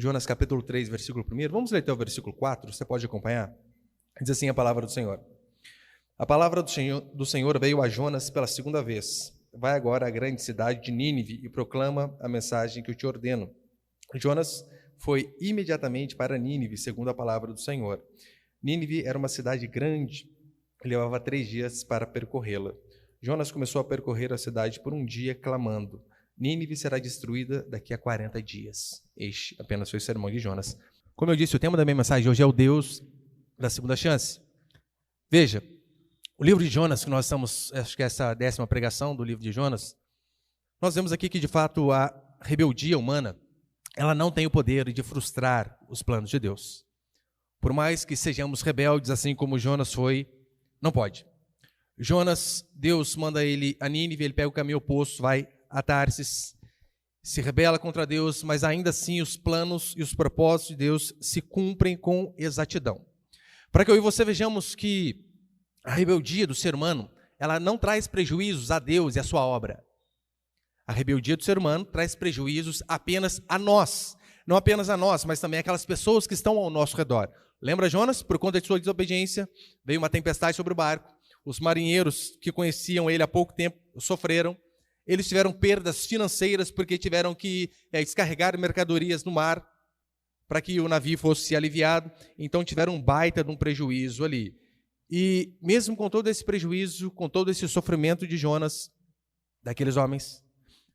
Jonas capítulo 3, versículo 1. Vamos ler até o versículo 4, você pode acompanhar? Diz assim a palavra do Senhor. A palavra do Senhor veio a Jonas pela segunda vez. Vai agora à grande cidade de Nínive e proclama a mensagem que eu te ordeno. Jonas foi imediatamente para Nínive, segundo a palavra do Senhor. Nínive era uma cidade grande e levava 3 dias para percorrê-la. Jonas começou a percorrer a cidade por um dia, clamando: Nínive será destruída daqui a 40 dias. Este apenas foi o sermão de Jonas. Como eu disse, o tema da minha mensagem hoje é o Deus da segunda chance. Veja, o livro de Jonas, que nós estamos, acho que essa é a 10ª pregação do livro de Jonas, nós vemos aqui que, de fato, a rebeldia humana, ela não tem o poder de frustrar os planos de Deus. Por mais que sejamos rebeldes, assim como Jonas foi, não pode. Jonas, Deus manda ele a Nínive, ele pega o caminho oposto, vai a Tarsis, se rebela contra Deus, mas ainda assim os planos e os propósitos de Deus se cumprem com exatidão. Para que eu e você vejamos que a rebeldia do ser humano, ela não traz prejuízos a Deus e a sua obra. A rebeldia do ser humano traz prejuízos apenas a nós. Não apenas a nós, mas também aquelas pessoas que estão ao nosso redor. Lembra Jonas? Por conta de sua desobediência, veio uma tempestade sobre o barco. Os marinheiros que conheciam ele há pouco tempo sofreram. Eles tiveram perdas financeiras porque tiveram que descarregar mercadorias no mar para que o navio fosse aliviado. Então tiveram um baita de um prejuízo ali. E mesmo com todo esse prejuízo, com todo esse sofrimento de Jonas, daqueles homens,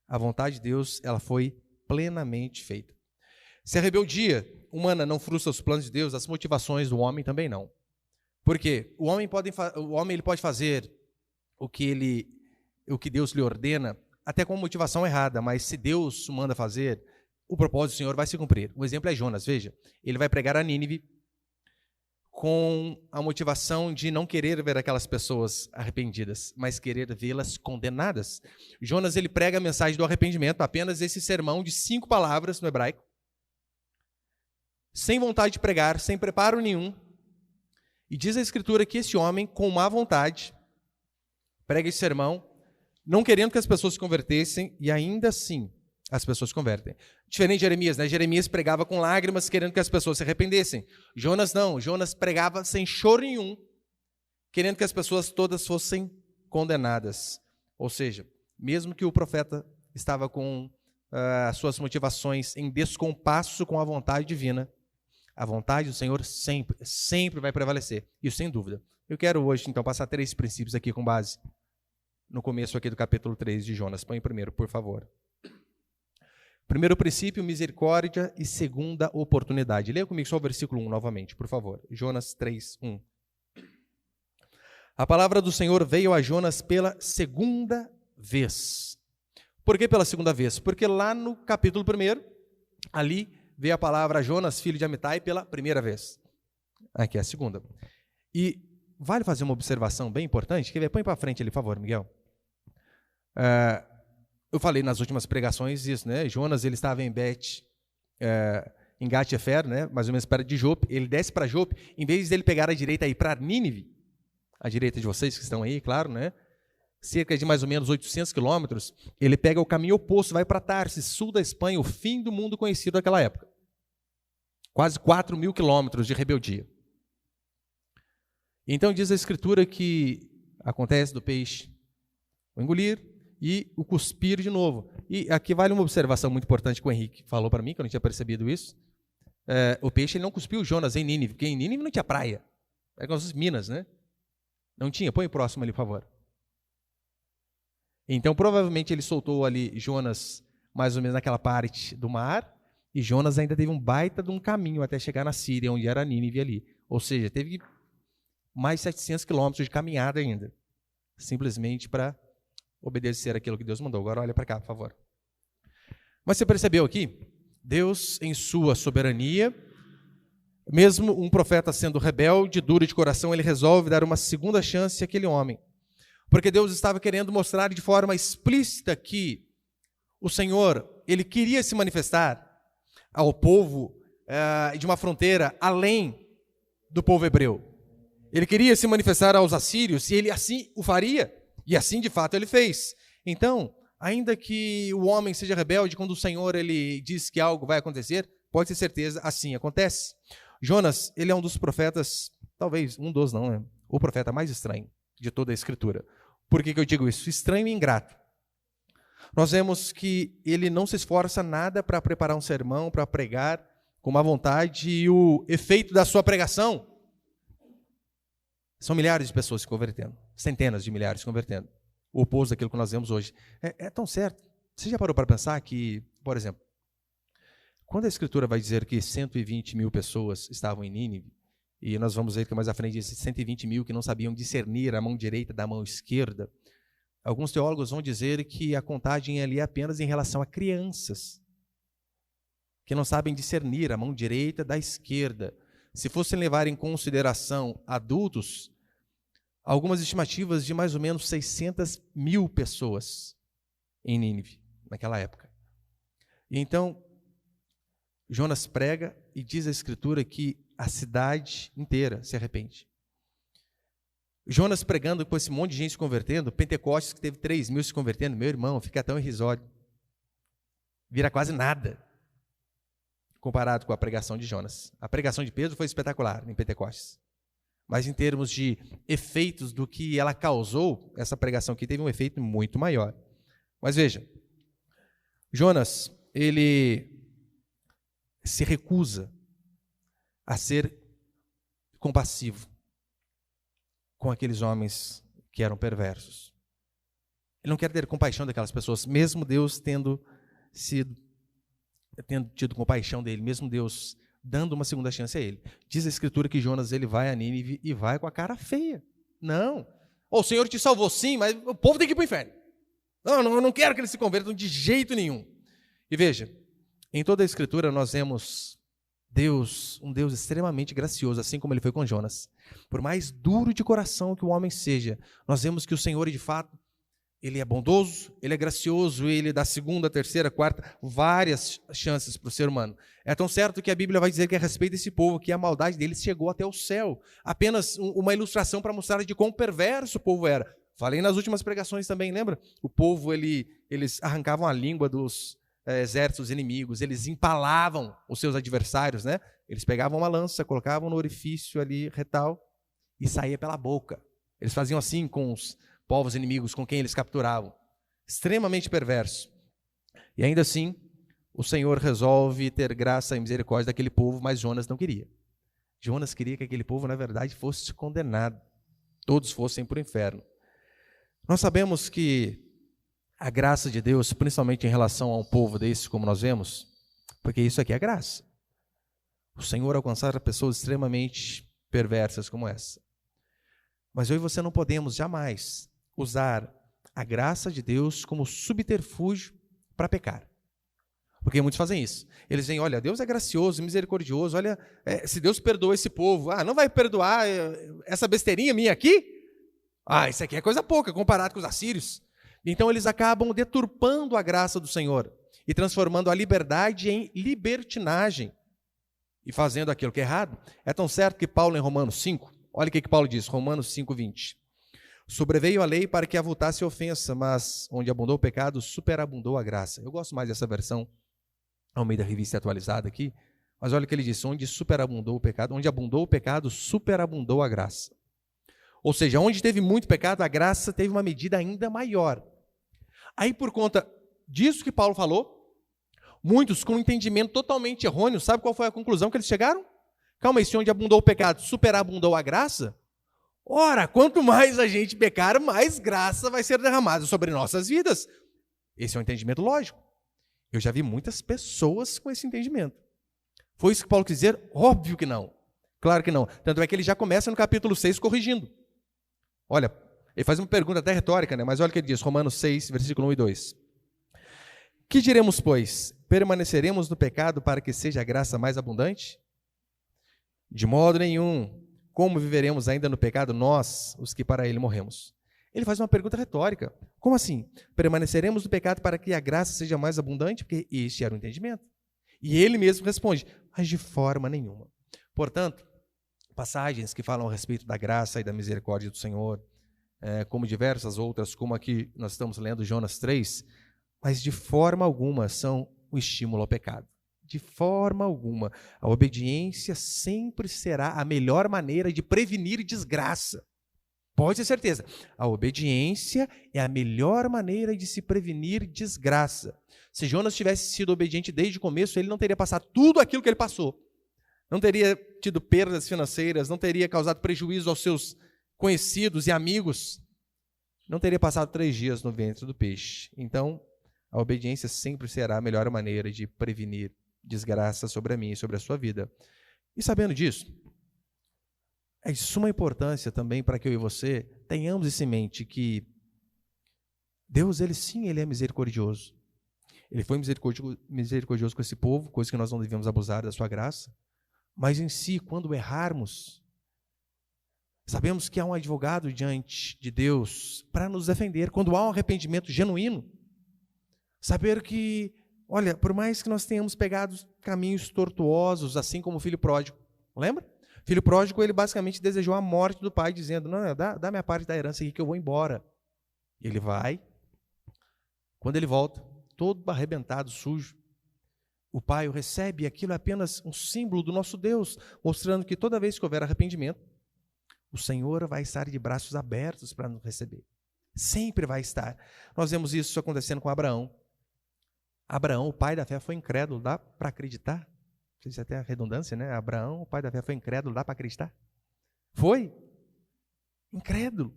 a vontade de Deus, ela foi plenamente feita. Se a rebeldia humana não frustra os planos de Deus, as motivações do homem também não. Por quê? O homem ele pode fazer o que Deus lhe ordena, até com motivação errada, mas se Deus manda fazer, o propósito do Senhor vai se cumprir. Um exemplo é Jonas, veja, ele vai pregar a Nínive com a motivação de não querer ver aquelas pessoas arrependidas, mas querer vê-las condenadas. Jonas, ele prega a mensagem do arrependimento, apenas esse sermão de 5 palavras no hebraico, sem vontade de pregar, sem preparo nenhum. E diz a Escritura que esse homem, com má vontade, prega esse sermão, não querendo que as pessoas se convertessem, e ainda assim as pessoas se convertem. Diferente de Jeremias, né? Jeremias pregava com lágrimas, querendo que as pessoas se arrependessem. Jonas não, Jonas pregava sem choro nenhum, querendo que as pessoas todas fossem condenadas. Ou seja, mesmo que o profeta estava com as suas motivações em descompasso com a vontade divina, a vontade do Senhor sempre vai prevalecer. Isso sem dúvida. Eu quero hoje, então, passar 3 princípios aqui com base no começo aqui do capítulo 3 de Jonas. Põe primeiro, por favor. Primeiro princípio, misericórdia, e segunda, oportunidade. Leia comigo só o versículo 1 novamente, por favor. Jonas 3, 1. A palavra do Senhor veio a Jonas pela segunda vez. Por que pela segunda vez? Porque lá no capítulo 1, ali veio a palavra a Jonas, filho de Amitai, pela primeira vez. Aqui é a segunda. E vale fazer uma observação bem importante? Quer ver? Põe para frente ali, por favor, Miguel. Eu falei nas últimas pregações isso, né? Jonas, ele estava em em Gat-Hefer, né? Mais ou menos perto de Jope. Ele desce para Jope, em vez dele pegar a direita e ir para Nínive, a direita de vocês que estão aí, claro, né? Cerca de mais ou menos 800 quilômetros, ele pega o caminho oposto, vai para Tarsis, sul da Espanha, o fim do mundo conhecido naquela época. Quase 4.000 quilômetros de rebeldia. Então diz a Escritura que acontece do peixe o engolir e o cuspir de novo. E aqui vale uma observação muito importante que o Henrique falou para mim, que eu não tinha percebido isso. O peixe ele não cuspiu Jonas em Nínive, porque em Nínive não tinha praia. Era como as Minas, né? Não tinha. Põe o próximo ali, por favor. Então, provavelmente, ele soltou ali Jonas mais ou menos naquela parte do mar, e Jonas ainda teve um baita de um caminho até chegar na Síria, onde era Nínive ali. Ou seja, teve mais 700 quilômetros de caminhada ainda, simplesmente para obedecer aquilo que Deus mandou. Agora olha para cá, por favor. Mas você percebeu aqui? Deus, em sua soberania, mesmo um profeta sendo rebelde, duro de coração, ele resolve dar uma segunda chance àquele homem. Porque Deus estava querendo mostrar de forma explícita que o Senhor, ele queria se manifestar ao povo de uma fronteira além do povo hebreu. Ele queria se manifestar aos assírios e ele assim o faria. E assim, de fato, ele fez. Então, ainda que o homem seja rebelde, quando o Senhor ele diz que algo vai acontecer, pode ter certeza, assim acontece. Jonas, ele é um dos profetas, talvez um dos, não, né? O profeta mais estranho de toda a Escritura. Por que eu digo isso? Estranho e ingrato. Nós vemos que ele não se esforça nada para preparar um sermão, para pregar com má vontade, e o efeito da sua pregação são milhares de pessoas se convertendo, centenas de milhares se convertendo. O oposto daquilo que nós vemos hoje. É tão certo. Você já parou para pensar que, por exemplo, quando a Escritura vai dizer que 120 mil pessoas estavam em Nínive, e nós vamos ver que mais à frente diz 120 mil que não sabiam discernir a mão direita da mão esquerda, alguns teólogos vão dizer que a contagem ali é apenas em relação a crianças, que não sabem discernir a mão direita da esquerda. Se fossem levar em consideração adultos, algumas estimativas de mais ou menos 600 mil pessoas em Nínive, naquela época. E então, Jonas prega e diz a Escritura que a cidade inteira se arrepende. Jonas pregando com esse monte de gente se convertendo, Pentecostes que teve 3 mil se convertendo, meu irmão, fica tão irrisório. Vira quase nada comparado com a pregação de Jonas. A pregação de Pedro foi espetacular em Pentecostes. Mas em termos de efeitos do que ela causou, essa pregação aqui teve um efeito muito maior. Mas veja, Jonas, ele se recusa a ser compassivo com aqueles homens que eram perversos. Ele não quer ter compaixão daquelas pessoas, mesmo Deus tendo tido compaixão dele, mesmo Deus dando uma segunda chance a ele. Diz a Escritura que Jonas ele vai a Nínive e vai com a cara feia. Não. O Senhor te salvou sim, mas o povo tem que ir para o inferno. Não, eu não quero que eles se convertam de jeito nenhum. E veja, em toda a Escritura nós vemos Deus, um Deus extremamente gracioso, assim como ele foi com Jonas. Por mais duro de coração que o homem seja, nós vemos que o Senhor, de fato, ele é bondoso, ele é gracioso, ele dá segunda, terceira, quarta, várias chances para o ser humano. É tão certo que a Bíblia vai dizer que a respeito desse povo, que a maldade deles chegou até o céu. Apenas uma ilustração para mostrar de quão perverso o povo era. Falei nas últimas pregações também, lembra? O povo, eles arrancavam a língua dos exércitos inimigos, eles empalavam os seus adversários, né? Eles pegavam uma lança, colocavam no orifício ali retal e saía pela boca. Eles faziam assim com os povos inimigos com quem eles capturavam. Extremamente perverso. E ainda assim, o Senhor resolve ter graça e misericórdia daquele povo, mas Jonas não queria. Jonas queria que aquele povo, na verdade, fosse condenado. Todos fossem para o inferno. Nós sabemos que a graça de Deus, principalmente em relação a um povo desse, como nós vemos, porque isso aqui é graça. O Senhor alcançar pessoas extremamente perversas como essa. Mas eu e você não podemos jamais usar a graça de Deus como subterfúgio para pecar. Porque muitos fazem isso. Eles dizem, olha, Deus é gracioso, misericordioso, olha, se Deus perdoa esse povo, não vai perdoar essa besteirinha minha aqui? Isso aqui é coisa pouca, comparado com os assírios. Então eles acabam deturpando a graça do Senhor e transformando a liberdade em libertinagem e fazendo aquilo que é errado. É tão certo que Paulo, em Romanos 5, olha o que Paulo diz, Romanos 5:20. Sobreveio a lei para que avultasse a ofensa, mas onde abundou o pecado, superabundou a graça. Eu gosto mais dessa versão, ao meio da revista atualizada aqui, mas olha o que ele diz, onde superabundou o pecado, onde abundou o pecado, superabundou a graça. Ou seja, onde teve muito pecado, a graça teve uma medida ainda maior. Aí, por conta disso que Paulo falou, muitos com um entendimento totalmente errôneo, sabe qual foi a conclusão que eles chegaram? Calma aí, se onde abundou o pecado, superabundou a graça? Ora, quanto mais a gente pecar, mais graça vai ser derramada sobre nossas vidas. Esse é um entendimento lógico. Eu já vi muitas pessoas com esse entendimento. Foi isso que Paulo quis dizer? Óbvio que não. Claro que não. Tanto é que ele já começa no capítulo 6 corrigindo. Olha, ele faz uma pergunta até retórica, né? Mas olha o que ele diz, Romanos 6, versículo 1 e 2. Que diremos, pois? Permaneceremos no pecado para que seja a graça mais abundante? De modo nenhum. Como viveremos ainda no pecado nós, os que para ele morremos? Ele faz uma pergunta retórica. Como assim? Permaneceremos no pecado para que a graça seja mais abundante? Porque este era o entendimento. E ele mesmo responde, mas de forma nenhuma. Portanto, passagens que falam a respeito da graça e da misericórdia do Senhor, como diversas outras, como aqui nós estamos lendo Jonas 3, mas de forma alguma são o estímulo ao pecado. De forma alguma. A obediência sempre será a melhor maneira de prevenir desgraça. Pode ter certeza. A obediência é a melhor maneira de se prevenir desgraça. Se Jonas tivesse sido obediente desde o começo, ele não teria passado tudo aquilo que ele passou. Não teria tido perdas financeiras, não teria causado prejuízo aos seus conhecidos e amigos. Não teria passado 3 dias no ventre do peixe. Então, a obediência sempre será a melhor maneira de prevenir desgraça sobre a minha e sobre a sua vida. E sabendo disso, é de suma importância também para que eu e você tenhamos isso em mente, que Deus, ele é misericordioso. Ele foi misericordioso com esse povo, coisa que nós não devemos abusar da sua graça. Mas em si, quando errarmos, sabemos que há um advogado diante de Deus para nos defender. Quando há um arrependimento genuíno, saber que, olha, por mais que nós tenhamos pegado caminhos tortuosos, assim como o filho pródigo, lembra? O filho pródigo, ele basicamente desejou a morte do pai, dizendo, não, dá minha parte da herança aqui que eu vou embora. Ele vai, quando ele volta, todo arrebentado, sujo, o pai o recebe, e aquilo é apenas um símbolo do nosso Deus, mostrando que toda vez que houver arrependimento, o Senhor vai estar de braços abertos para nos receber. Sempre vai estar. Nós vemos isso acontecendo com Abraão. Abraão, o pai da fé, foi incrédulo, dá para acreditar? Não sei se até a redundância, né? Abraão, o pai da fé, foi incrédulo, dá para acreditar? Foi. Incrédulo.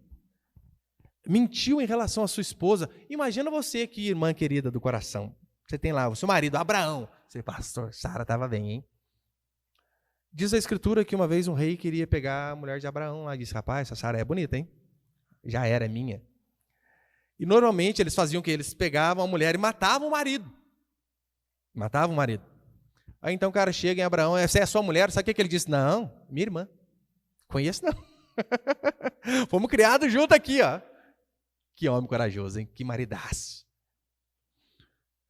Mentiu em relação à sua esposa. Imagina você aqui, irmã querida do coração. Você tem lá o seu marido, Abraão. Você, pastor, Sara estava bem, hein? Diz a Escritura que uma vez um rei queria pegar a mulher de Abraão lá e disse, rapaz, essa Sara é bonita, hein? Já era, é minha. E normalmente eles faziam o quê? Eles pegavam a mulher e matavam o marido. Matavam o marido. Aí então o cara chega em Abraão, essa é a sua mulher, sabe o que ele disse? Não, minha irmã. Conheço não. Fomos criados juntos aqui, ó. Que homem corajoso, hein? Que maridaço.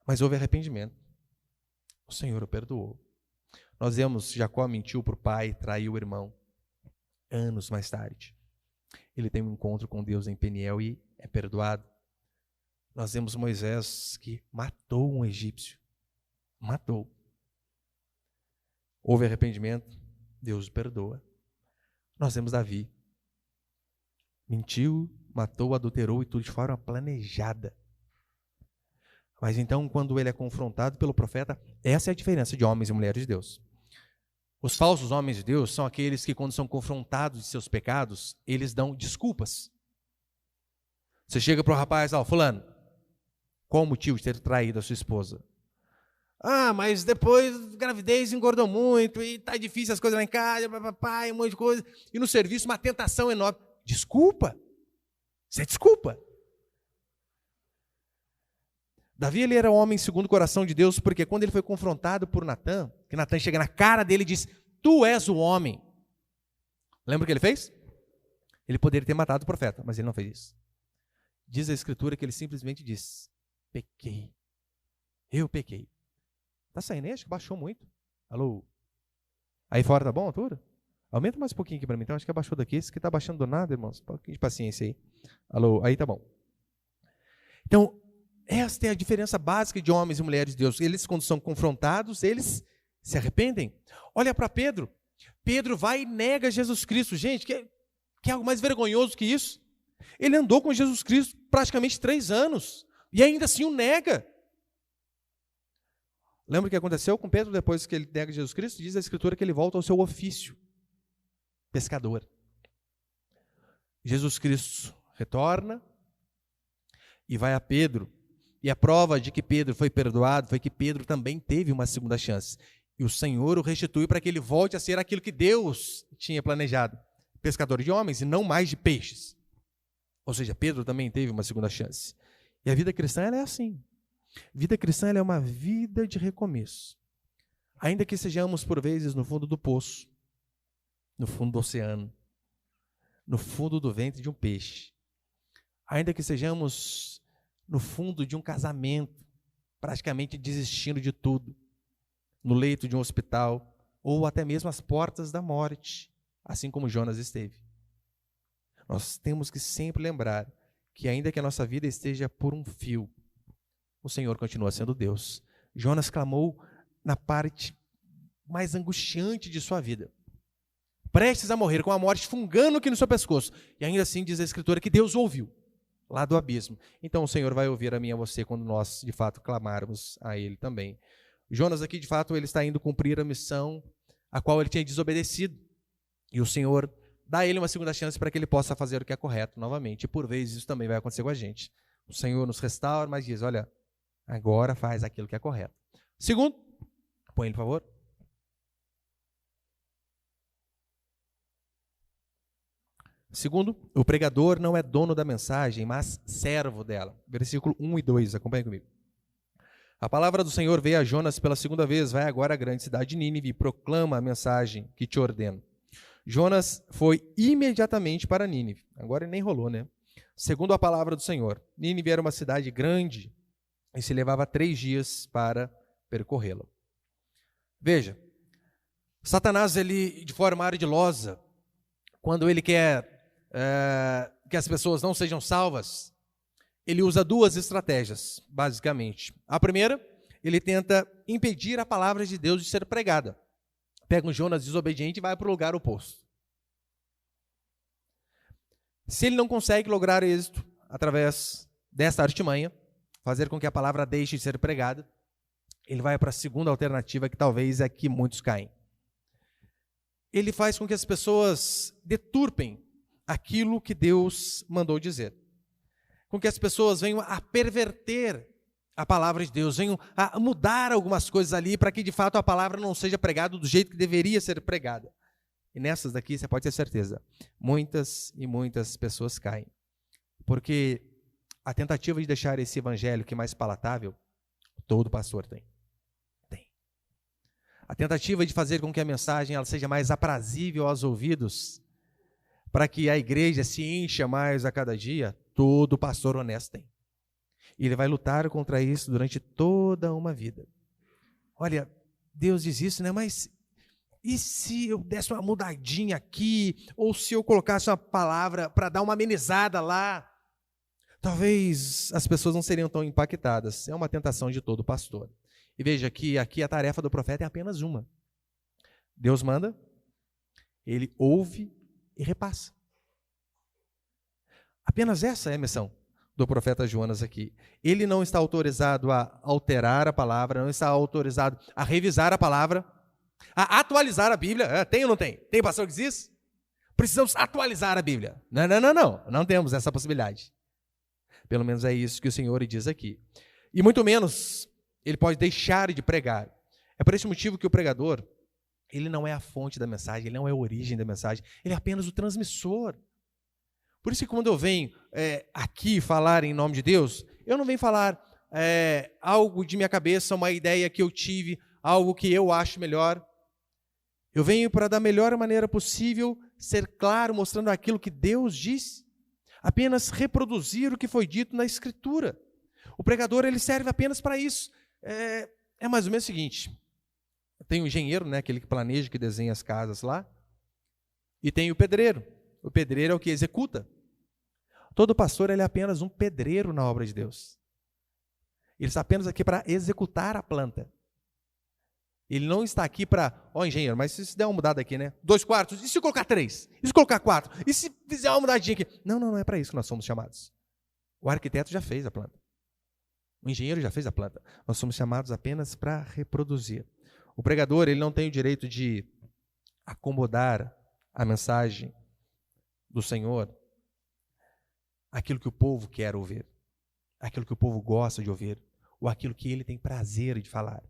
Mas houve arrependimento. O Senhor o perdoou. Nós vemos Jacó mentiu para o pai, traiu o irmão. Anos mais tarde, ele tem um encontro com Deus em Peniel e é perdoado. Nós vemos Moisés que matou um egípcio. Matou. Houve arrependimento, Deus o perdoa. Nós vemos Davi. Mentiu, matou, adulterou e tudo de forma planejada. Mas então, quando ele é confrontado pelo profeta, essa é a diferença de homens e mulheres de Deus. Os falsos homens de Deus são aqueles que, quando são confrontados de seus pecados, eles dão desculpas. Você chega para o rapaz, fulano, qual o motivo de ter traído a sua esposa? Mas depois gravidez engordou muito, e está difícil as coisas lá em casa, papai, um monte de coisa, e no serviço uma tentação enorme. Desculpa. Isso é desculpa. Davi, ele era um homem segundo o coração de Deus, porque quando ele foi confrontado por Natã, que Natã chega na cara dele e diz, tu és o homem. Lembra o que ele fez? Ele poderia ter matado o profeta, mas ele não fez isso. Diz a Escritura que ele simplesmente diz, pequei. Eu pequei. Tá saindo aí? Acho que baixou muito. Alô? Aí fora tá bom a altura? Aumenta mais um pouquinho aqui para mim, então acho que abaixou daqui. Esse que tá baixando do nada, irmãos. Um pouquinho de paciência aí. Alô? Aí tá bom. Então, esta é a diferença básica de homens e mulheres de Deus. Eles, quando são confrontados, eles se arrependem. Olha para Pedro. Pedro vai e nega Jesus Cristo. Gente, que algo mais vergonhoso que isso? Ele andou com Jesus Cristo praticamente 3 anos. E ainda assim o nega. Lembra o que aconteceu com Pedro depois que ele nega Jesus Cristo? Diz a Escritura que ele volta ao seu ofício. Pescador. Jesus Cristo retorna e vai a Pedro. E a prova de que Pedro foi perdoado foi que Pedro também teve uma segunda chance. E o Senhor o restitui para que ele volte a ser aquilo que Deus tinha planejado. Pescador de homens e não mais de peixes. Ou seja, Pedro também teve uma segunda chance. E a vida cristã ela é assim. Vida cristã ela é uma vida de recomeço. Ainda que sejamos por vezes no fundo do poço, no fundo do oceano, no fundo do ventre de um peixe. Ainda que sejamos no fundo de um casamento, praticamente desistindo de tudo, no leito de um hospital, ou até mesmo às portas da morte, assim como Jonas esteve. Nós temos que sempre lembrar que ainda que a nossa vida esteja por um fio, o Senhor continua sendo Deus. Jonas clamou na parte mais angustiante de sua vida, prestes a morrer, com a morte fungando aqui no seu pescoço. E ainda assim diz a Escritura que Deus ouviu lá do abismo. Então o Senhor vai ouvir a mim e a você quando nós, de fato, clamarmos a Ele também. Jonas aqui, de fato, ele está indo cumprir a missão a qual ele tinha desobedecido. E o Senhor dá a ele uma segunda chance para que ele possa fazer o que é correto novamente. E por vezes isso também vai acontecer com a gente. O Senhor nos restaura, mas diz, olha, agora faz aquilo que é correto. Segundo, põe ele, por favor. Segundo, o pregador não é dono da mensagem, mas servo dela. Versículo 1 e 2, acompanhe comigo. A palavra do Senhor veio a Jonas pela segunda vez, vai agora à grande cidade de Nínive e proclama a mensagem que te ordeno. Jonas foi imediatamente para Nínive. Agora ele nem rolou, né? Segundo a palavra do Senhor, Nínive era uma cidade grande e se levava 3 dias para percorrê-la. Veja, Satanás, ele, de forma ardilosa, quando ele quer que as pessoas não sejam salvas, ele usa 2 estratégias, basicamente. A primeira, ele tenta impedir a palavra de Deus de ser pregada. Pega um Jonas desobediente e vai para o lugar oposto. Se ele não consegue lograr êxito através dessa artimanha, fazer com que a palavra deixe de ser pregada, ele vai para a segunda alternativa, que talvez é que muitos caem. Ele faz com que as pessoas deturpem aquilo que Deus mandou dizer. Com que as pessoas venham a perverter a palavra de Deus, venham a mudar algumas coisas ali para que de fato a palavra não seja pregada do jeito que deveria ser pregada. E nessas daqui você pode ter certeza, muitas e muitas pessoas caem. Porque a tentativa de deixar esse evangelho que é mais palatável, todo pastor tem. A tentativa de fazer com que a mensagem ela seja mais aprazível aos ouvidos, para que a igreja se encha mais a cada dia, todo pastor honesto tem. E ele vai lutar contra isso durante toda uma vida. Olha, Deus diz isso, né? Mas e se eu desse uma mudadinha aqui, ou se eu colocasse uma palavra para dar uma amenizada lá? Talvez as pessoas não seriam tão impactadas. É uma tentação de todo pastor. E veja que aqui a tarefa do profeta é apenas uma. Deus manda, ele ouve e repassa. Apenas essa é a missão do profeta Jonas aqui. Ele não está autorizado a alterar a palavra, não está autorizado a revisar a palavra, a atualizar a Bíblia. Tem ou não tem? Tem pastor que diz isso? Precisamos atualizar a Bíblia. Não temos essa possibilidade. Pelo menos é isso que o Senhor diz aqui. E muito menos ele pode deixar de pregar. É por esse motivo que o pregador, ele não é a fonte da mensagem, ele não é a origem da mensagem, ele é apenas o transmissor. Por isso que quando eu venho aqui falar em nome de Deus, eu não venho falar algo de minha cabeça, uma ideia que eu tive, algo que eu acho melhor. Eu venho para da melhor maneira possível ser claro, mostrando aquilo que Deus disse, apenas reproduzir o que foi dito na Escritura. O pregador ele serve apenas para isso. É mais ou menos o seguinte, tem o engenheiro, né, aquele que planeja, que desenha as casas lá, e tem o pedreiro. O pedreiro é o que executa. Todo pastor ele é apenas um pedreiro na obra de Deus. Ele está apenas aqui para executar a planta. Ele não está aqui para, engenheiro, mas se der uma mudada aqui, né? 2 quartos, e se colocar 3? E se colocar 4? E se fizer uma mudadinha aqui? Não é para isso que nós somos chamados. O arquiteto já fez a planta. O engenheiro já fez a planta. Nós somos chamados apenas para reproduzir. O pregador ele não tem o direito de acomodar a mensagem do Senhor aquilo que o povo quer ouvir, aquilo que o povo gosta de ouvir, ou aquilo que ele tem prazer de falar.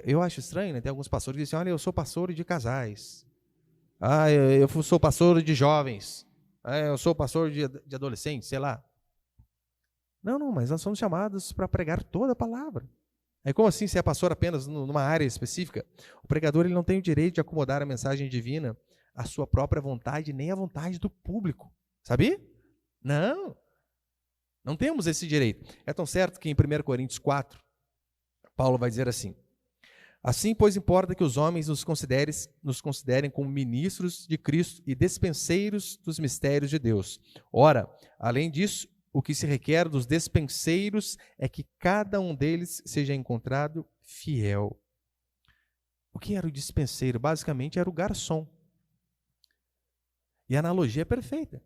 Eu acho estranho, né? Tem alguns pastores que dizem, olha, eu sou pastor de casais. Eu sou pastor de jovens. Eu sou pastor de adolescentes, sei lá. Não, mas nós somos chamados para pregar toda a palavra. Como assim se é pastor apenas numa área específica? O pregador ele não tem o direito de acomodar a mensagem divina à sua própria vontade, nem à vontade do público. Sabia? Não temos esse direito. É tão certo que em 1 Coríntios 4, Paulo vai dizer assim, assim, pois, importa que os homens nos considerem como ministros de Cristo e despenseiros dos mistérios de Deus. Ora, além disso, o que se requer dos despenseiros é que cada um deles seja encontrado fiel. O que era o dispenseiro? Basicamente era o garçom. E a analogia é perfeita.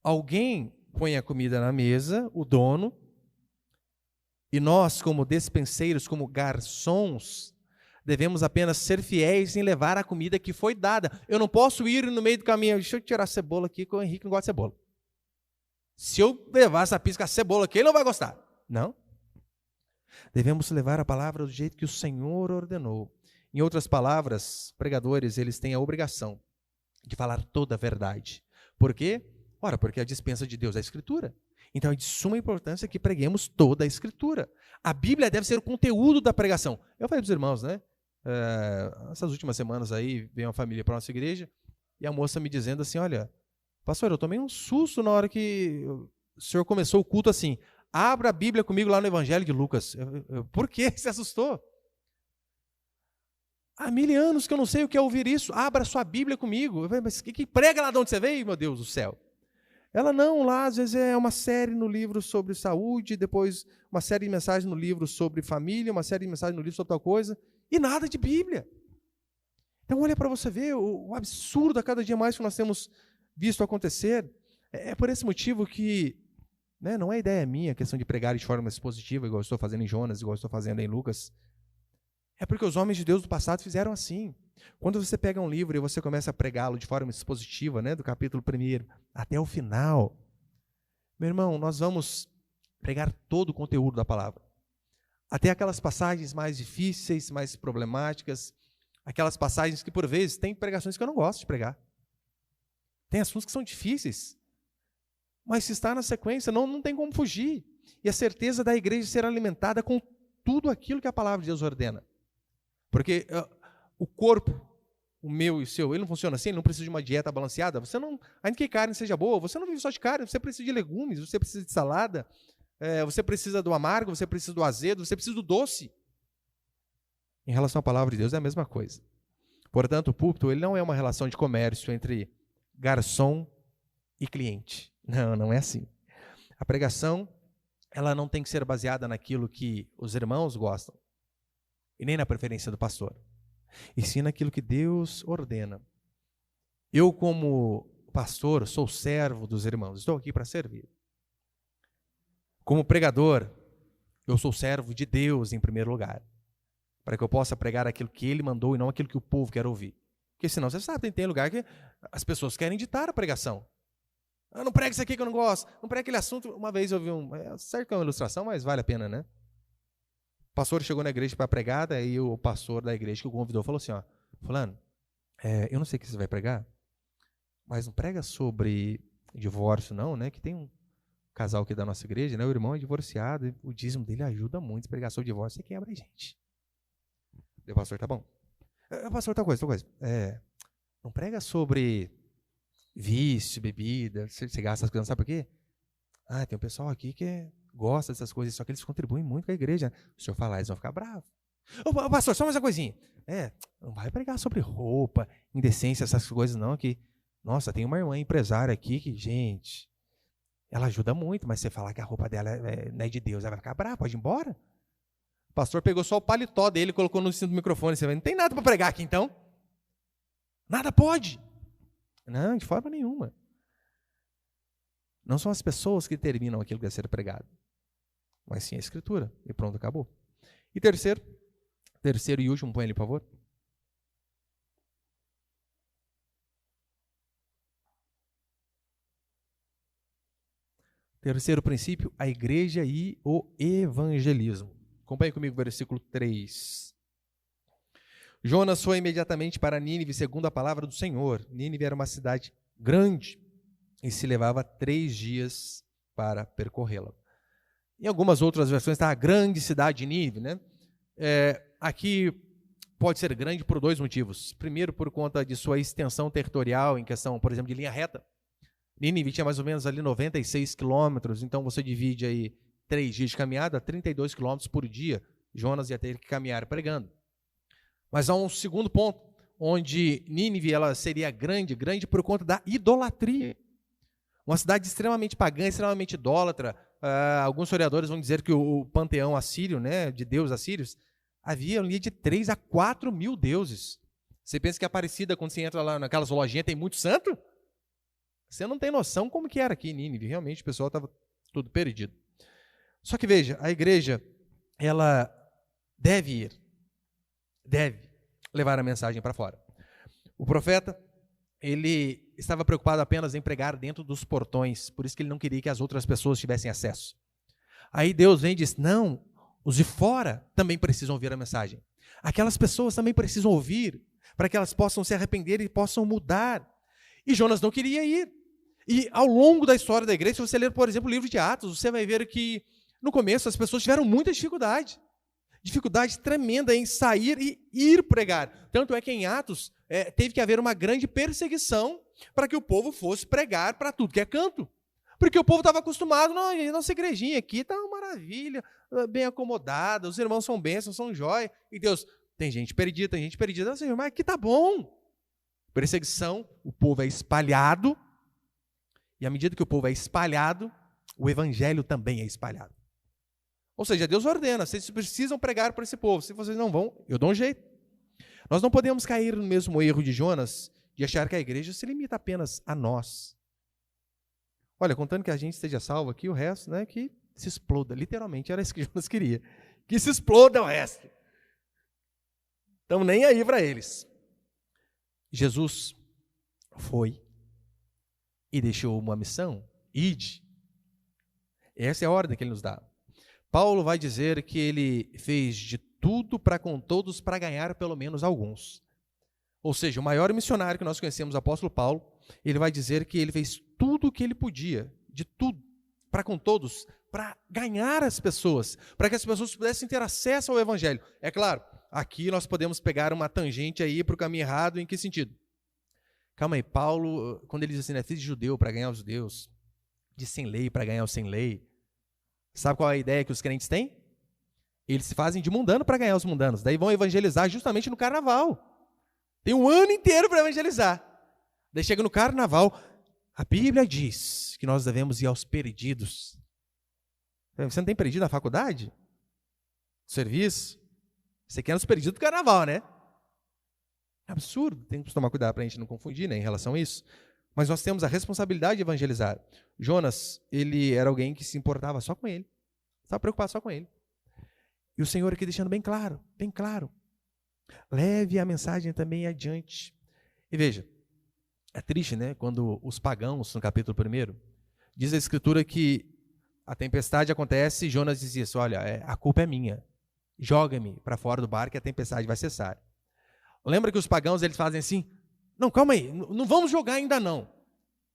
Alguém põe a comida na mesa, o dono, e nós, como despenseiros, como garçons, devemos apenas ser fiéis em levar a comida que foi dada. Eu não posso ir no meio do caminho, deixa eu tirar a cebola aqui, que o Henrique não gosta de cebola. Se eu levar essa pisca de cebola aqui, ele não vai gostar. Não. Devemos levar a palavra do jeito que o Senhor ordenou. Em outras palavras, pregadores, eles têm a obrigação de falar toda a verdade. Por quê? Ora, porque a dispensa de Deus é a Escritura. Então é de suma importância que preguemos toda a Escritura. A Bíblia deve ser o conteúdo da pregação. Eu falei para os irmãos, né? Essas últimas semanas aí, veio uma família para a nossa igreja, e a moça me dizendo assim, olha, pastor, eu tomei um susto na hora que o senhor começou o culto assim, abra a Bíblia comigo lá no Evangelho de Lucas. Por que você assustou? Há 1000 anos que eu não sei o que é ouvir isso. Abra sua Bíblia comigo. Eu falei, mas que prega lá de onde você veio, meu Deus do céu? Ela não, lá às vezes é uma série no livro sobre saúde, depois uma série de mensagens no livro sobre família, uma série de mensagens no livro sobre tal coisa, e nada de Bíblia. Então olha para você ver o absurdo a cada dia mais que nós temos visto acontecer. É por esse motivo que, né, não é ideia minha a questão de pregar de forma expositiva, igual eu estou fazendo em Jonas, igual eu estou fazendo em Lucas. É porque os homens de Deus do passado fizeram assim. Quando você pega um livro e você começa a pregá-lo de forma expositiva, né, do capítulo 1 até o final, meu irmão, nós vamos pregar todo o conteúdo da palavra. Até aquelas passagens mais difíceis, mais problemáticas, aquelas passagens que, por vezes, tem pregações que eu não gosto de pregar. Tem assuntos que são difíceis, mas se está na sequência, não tem como fugir. E a certeza da igreja ser alimentada com tudo aquilo que a palavra de Deus ordena. Porque o corpo, o meu e o seu, ele não funciona assim, ele não precisa de uma dieta balanceada. Você não, ainda que a carne seja boa, você não vive só de carne, você precisa de legumes, você precisa de salada, você precisa do amargo, você precisa do azedo, você precisa do doce. Em relação à palavra de Deus é a mesma coisa. Portanto, o púlpito ele não é uma relação de comércio entre garçom e cliente. Não é assim. A pregação, ela não tem que ser baseada naquilo que os irmãos gostam, e nem na preferência do pastor, e sim naquilo que Deus ordena. Eu, como pastor, sou servo dos irmãos, estou aqui para servir. Como pregador, eu sou servo de Deus em primeiro lugar, para que eu possa pregar aquilo que Ele mandou e não aquilo que o povo quer ouvir. Porque senão, você sabe, tem lugar que as pessoas querem ditar a pregação. Não prega isso aqui que eu não gosto, não prega aquele assunto. Uma vez eu vi certo que é uma ilustração, mas vale a pena, né? O pastor chegou na igreja para pregar, daí o pastor da igreja que o convidou falou assim, ó, fulano, eu não sei o que você vai pregar, mas não prega sobre divórcio não, né? Que tem um casal aqui da nossa igreja, né? O irmão é divorciado, o dízimo dele ajuda muito, se pregar sobre divórcio, você quebra a gente. O pastor, tá bom. Pastor, tal coisa. Não prega sobre vício, bebida, você gasta essas coisas, sabe por quê? Tem um pessoal aqui que gosta dessas coisas, só que eles contribuem muito com a igreja. Se o senhor falar, eles vão ficar bravos. Ô, pastor, só mais uma coisinha. Não vai pregar sobre roupa, indecência, essas coisas não, que, nossa, tem uma irmã empresária aqui que, gente, ela ajuda muito, mas você falar que a roupa dela não é de Deus, ela vai ficar brava, pode ir embora. O pastor pegou só o paletó dele e colocou no cinto do microfone, você vai, não tem nada para pregar aqui então? Nada pode. Não, de forma nenhuma. Não são as pessoas que determinam aquilo que deve ser pregado, mas sim a Escritura. E pronto, acabou. E terceiro e último, põe ali, por favor. Terceiro princípio, a igreja e o evangelismo. Acompanhe comigo o versículo 3. Jonas foi imediatamente para Nínive, segundo a palavra do Senhor. Nínive era uma cidade grande e se levava 3 dias para percorrê-la. Em algumas outras versões está a grande cidade de Nínive, né? Aqui pode ser grande por 2 motivos. Primeiro, por conta de sua extensão territorial, em questão, por exemplo, de linha reta. Nínive tinha mais ou menos ali 96 quilômetros, então você divide aí 3 dias de caminhada, 32 quilômetros por dia. Jonas ia ter que caminhar pregando. Mas há um segundo ponto, onde Nínive ela seria grande por conta da idolatria. Uma cidade extremamente pagã, extremamente idólatra. alguns historiadores vão dizer que o panteão assírio, né, de deuses assírios, havia ali de 3 a 4 mil deuses. Você pensa que a Aparecida, quando você entra lá naquelas lojinhas, tem muito santo? Você não tem noção como que era aqui em Nínive. Realmente o pessoal estava tudo perdido. Só que veja, a igreja, ela deve levar a mensagem para fora. O profeta, ele estava preocupado apenas em pregar dentro dos portões, por isso que ele não queria que as outras pessoas tivessem acesso. Aí Deus vem e diz, não, os de fora também precisam ouvir a mensagem. Aquelas pessoas também precisam ouvir, para que elas possam se arrepender e possam mudar. E Jonas não queria ir. E ao longo da história da igreja, se você ler, por exemplo, o livro de Atos, você vai ver que no começo as pessoas tiveram muita dificuldade tremenda em sair e ir pregar. Tanto é que em Atos teve que haver uma grande perseguição para que o povo fosse pregar para tudo que é canto. Porque o povo estava acostumado, não, nossa igrejinha aqui está uma maravilha, bem acomodada, os irmãos são bênçãos, são jóia. E Deus, tem gente perdida, não, Senhor, mas aqui está bom. Perseguição, o povo é espalhado, e à medida que o povo é espalhado, o evangelho também é espalhado. Ou seja, Deus ordena, vocês precisam pregar para esse povo. Se vocês não vão, eu dou um jeito. Nós não podemos cair no mesmo erro de Jonas, de achar que a igreja se limita apenas a nós. Olha, contando que a gente esteja salvo aqui, o resto, né, que se exploda. Literalmente, era isso que Jonas queria. Que se exploda o resto. Estamos nem aí para eles. Jesus foi e deixou uma missão. Ide. Essa é a ordem que ele nos dá. Paulo vai dizer que ele fez de tudo para com todos para ganhar pelo menos alguns. Ou seja, o maior missionário que nós conhecemos, o apóstolo Paulo, ele vai dizer que ele fez tudo o que ele podia, de tudo, para com todos, para ganhar as pessoas, para que as pessoas pudessem ter acesso ao evangelho. É claro, aqui nós podemos pegar uma tangente aí para o caminho errado, em que sentido? Calma aí, Paulo, quando ele diz assim, fiz de judeu para ganhar os judeus, de sem lei para ganhar os sem lei, sabe qual é a ideia que os crentes têm? Eles se fazem de mundano para ganhar os mundanos. Daí vão evangelizar justamente no carnaval. Tem um ano inteiro para evangelizar. Daí chega no carnaval. A Bíblia diz que nós devemos ir aos perdidos. Você não tem perdido na faculdade? No serviço? Você quer nos perdidos do carnaval, né? É absurdo. Tem que tomar cuidado para a gente não confundir, né, em relação a isso. Mas nós temos a responsabilidade de evangelizar. Jonas, ele era alguém que se importava só com ele. Estava preocupado só com ele. E o Senhor aqui deixando bem claro. Leve a mensagem também adiante. E veja, é triste, né? Quando os pagãos, no capítulo 1, diz a Escritura que a tempestade acontece e Jonas diz isso, olha, a culpa é minha. Joga-me para fora do barco e a tempestade vai cessar. Lembra que os pagãos, eles fazem assim, não, calma aí, não vamos jogar ainda não.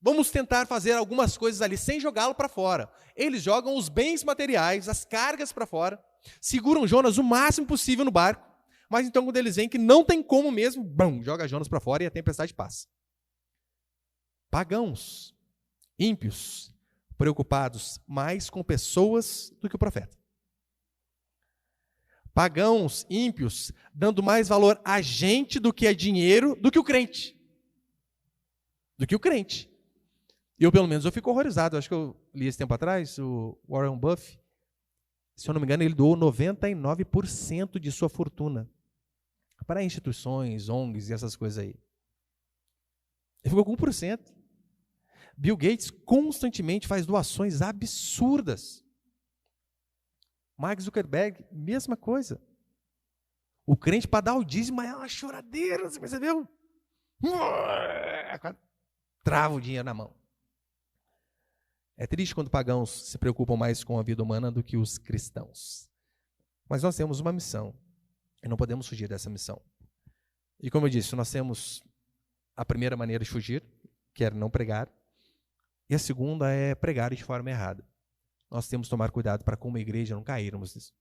Vamos tentar fazer algumas coisas ali sem jogá-lo para fora. Eles jogam os bens materiais, as cargas para fora, seguram Jonas o máximo possível no barco, mas então quando eles veem que não tem como mesmo, joga Jonas para fora e a tempestade passa. Pagãos, ímpios, preocupados mais com pessoas do que o profeta. Pagãos, ímpios, dando mais valor a gente do que a dinheiro, do que o crente. Eu, pelo menos, eu fico horrorizado. Acho que eu li esse tempo atrás, o Warren Buffett, se eu não me engano, ele doou 99% de sua fortuna para instituições, ONGs e essas coisas aí. Ele ficou com 1%. Bill Gates constantemente faz doações absurdas. Mark Zuckerberg, mesma coisa. O crente, para dar o dízimo, é uma choradeira, você percebeu? Trava o dinheiro na mão. É triste quando pagãos se preocupam mais com a vida humana do que os cristãos. Mas nós temos uma missão, e não podemos fugir dessa missão. E como eu disse, nós temos a primeira maneira de fugir, que é não pregar, e a segunda é pregar de forma errada. Nós temos que tomar cuidado para, como igreja, não cairmos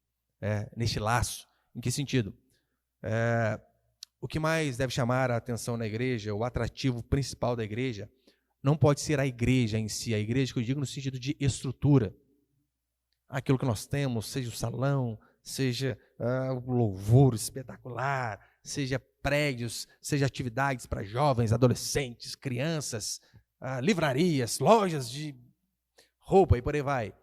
neste laço. Em que sentido? O que mais deve chamar a atenção na igreja, o atrativo principal da igreja, não pode ser a igreja em si. A igreja, que eu digo no sentido de estrutura. Aquilo que nós temos, seja o salão, seja o louvor espetacular, seja prédios, seja atividades para jovens, adolescentes, crianças, livrarias, lojas de roupa e por aí vai.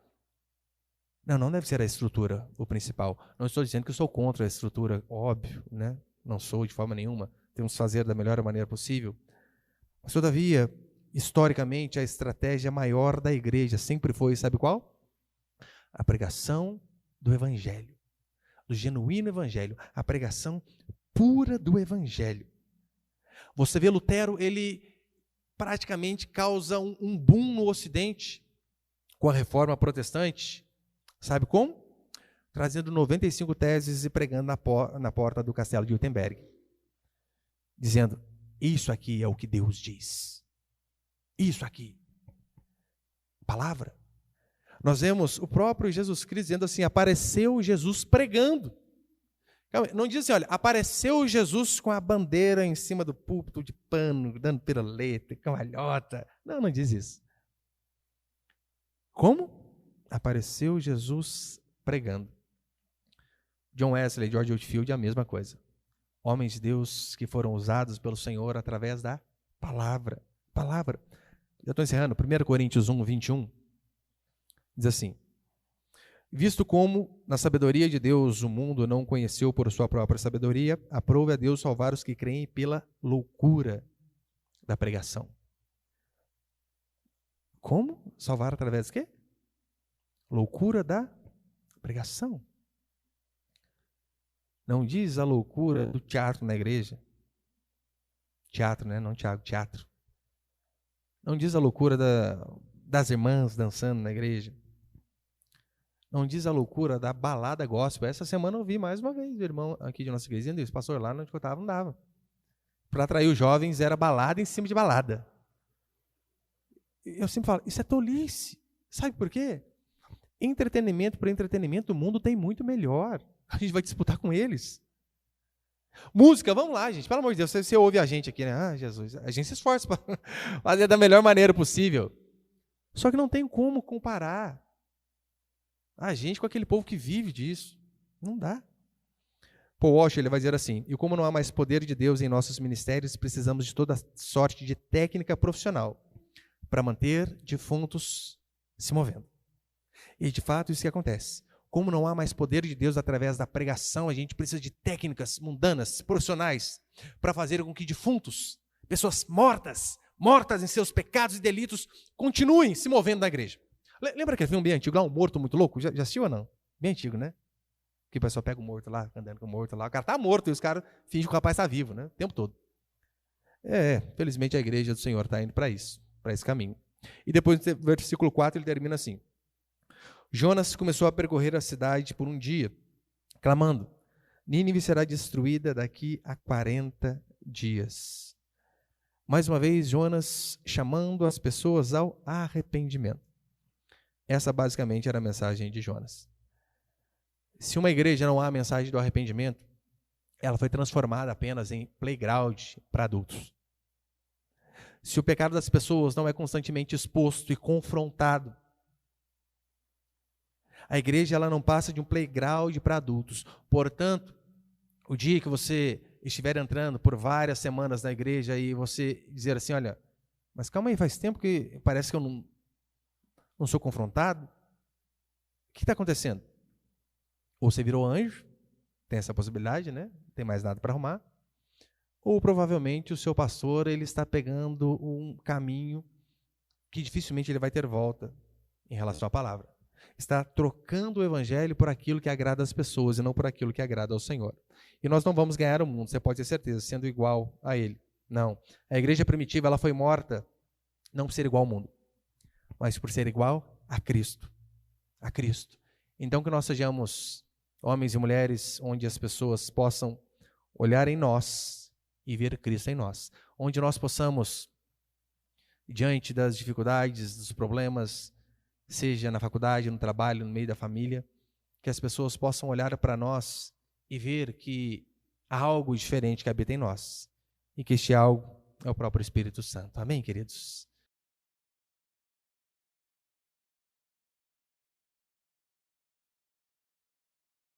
Não deve ser a estrutura o principal. Não estou dizendo que eu sou contra a estrutura, óbvio, né? Não sou de forma nenhuma. Temos que fazer da melhor maneira possível. Mas, todavia, historicamente, a estratégia maior da igreja sempre foi, sabe qual? A pregação do evangelho, do genuíno evangelho, a pregação pura do evangelho. Você vê Lutero, ele praticamente causa um boom no Ocidente com a reforma protestante. Sabe como? Trazendo 95 teses e pregando na porta do castelo de Wittenberg. Dizendo, isso aqui é o que Deus diz. Isso aqui. Palavra. Nós vemos o próprio Jesus Cristo dizendo assim, apareceu Jesus pregando. Não diz assim, olha, apareceu Jesus com a bandeira em cima do púlpito de pano, dando piruleta, cambalhota. Não diz isso. Como? Apareceu Jesus pregando. John Wesley, George Whitefield, a mesma coisa. Homens de Deus que foram usados pelo Senhor através da palavra. Palavra. Eu estou encerrando. 1 Coríntios 1, 21. Diz assim, visto como, na sabedoria de Deus, o mundo não conheceu por sua própria sabedoria, aprove a Deus salvar os que creem pela loucura da pregação. Como? Salvar através de quê? Loucura da pregação. Não diz a loucura do teatro na igreja. Teatro, né? Não Tiago, teatro. Não diz a loucura das irmãs dançando na igreja. Não diz a loucura da balada gospel. Essa semana eu vi mais uma vez o irmão aqui de nossa igreja dizendo isso. Pastor, lá onde eu estava não dava. Para atrair os jovens era balada em cima de balada. Eu sempre falo, isso é tolice. Sabe por quê? Entretenimento por entretenimento, o mundo tem muito melhor. A gente vai disputar com eles. Música, vamos lá, gente. Pelo amor de Deus, você ouve a gente aqui, né? Ah, Jesus, a gente se esforça para fazer da melhor maneira possível. Só que não tem como comparar a gente com aquele povo que vive disso. Não dá. Paul Washer, ele vai dizer assim, e como não há mais poder de Deus em nossos ministérios, precisamos de toda sorte de técnica profissional para manter defuntos se movendo. E, de fato, isso que acontece. Como não há mais poder de Deus através da pregação, a gente precisa de técnicas mundanas, profissionais, para fazer com que defuntos, pessoas mortas em seus pecados e delitos, continuem se movendo na igreja. Lembra aquele filme bem antigo, lá, Um Morto Muito Louco? Já assistiu ou não? Bem antigo, né? Que o pessoal pega o morto lá, andando com o morto lá. O cara está morto e os caras fingem que o rapaz está vivo, né? O tempo todo. Felizmente a igreja do Senhor está indo para isso, para esse caminho. E depois, no versículo 4, ele termina assim. Jonas começou a percorrer a cidade por um dia, clamando, Nínive será destruída daqui a 40 dias. Mais uma vez, Jonas chamando as pessoas ao arrependimento. Essa basicamente era a mensagem de Jonas. Se uma igreja não há a mensagem do arrependimento, ela foi transformada apenas em playground para adultos. Se o pecado das pessoas não é constantemente exposto e confrontado, a igreja ela não passa de um playground para adultos. Portanto, o dia que você estiver entrando por várias semanas na igreja e você dizer assim, olha, mas calma aí, faz tempo que parece que eu não sou confrontado. O que está acontecendo? Ou você virou anjo, tem essa possibilidade, né? Não tem mais nada para arrumar. Ou provavelmente o seu pastor ele está pegando um caminho que dificilmente ele vai ter volta em relação à palavra. Está trocando o evangelho por aquilo que agrada as pessoas e não por aquilo que agrada ao Senhor. E nós não vamos ganhar o mundo, você pode ter certeza, sendo igual a ele. Não. A igreja primitiva ela foi morta não por ser igual ao mundo, mas por ser igual a Cristo. A Cristo. Então que nós sejamos homens e mulheres onde as pessoas possam olhar em nós e ver Cristo em nós. Onde nós possamos, diante das dificuldades, dos problemas, seja na faculdade, no trabalho, no meio da família, que as pessoas possam olhar para nós e ver que há algo diferente que habita em nós. E que este algo é o próprio Espírito Santo. Amém, queridos?